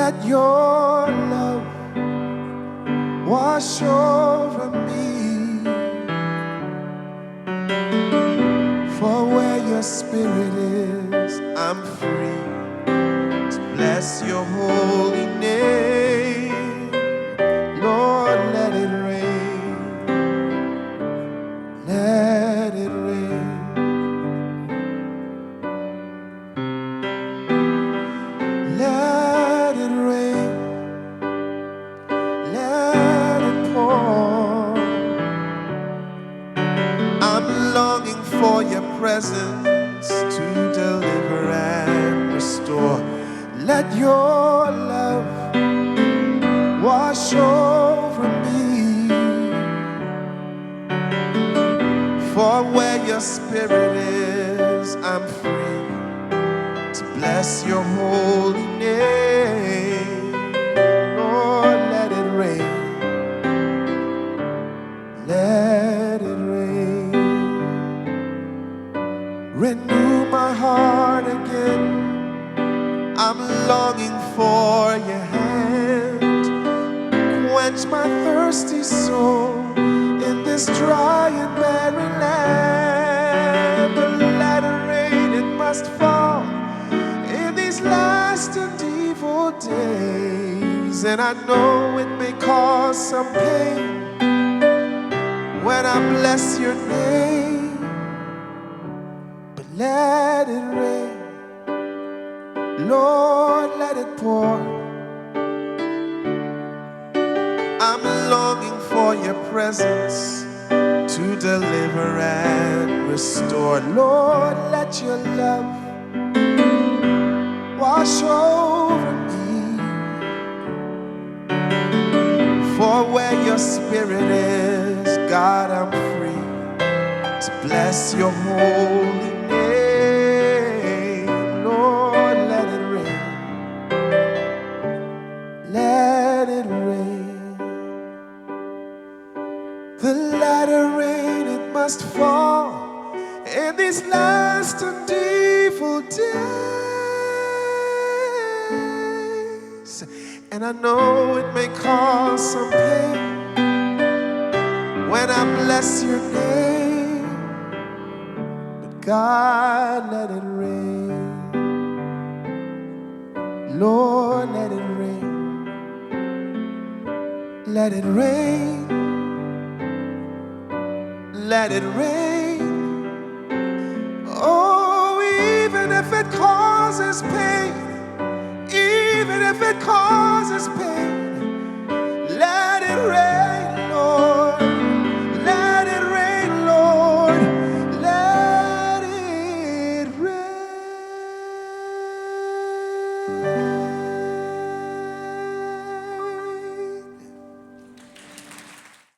Let your love wash over me. For where your spirit is, I'm free to bless your holy name. Lord, let it rain. Let it rain. Let it rain. Let it pour. I'm longing for your presence to deliver and restore. Let your love wash over me. For where your spirit is, I'm free to bless your holy name. Lord, let it rain. Let it rain. Renew my heart again. I'm longing for your hand. Quench my thirsty soul in this dry and barren land. The latter rain, it must fall in these last and evil days. And I know it may cause some pain when I bless your name, but let it rain. Lord, let it pour. I'm longing for your presence to deliver and restore. Lord, let your love wash over me. For where your spirit is, God, I'm free to bless your holy name. Lord, let it rain. Let it rain. The latter rain, it must fall in these last and evil days. And I know it may cause some pain when I bless your name, but God, let it rain. Lord, let it rain. Let it rain. Let it rain. Oh, even if it causes pain, even if it causes pain,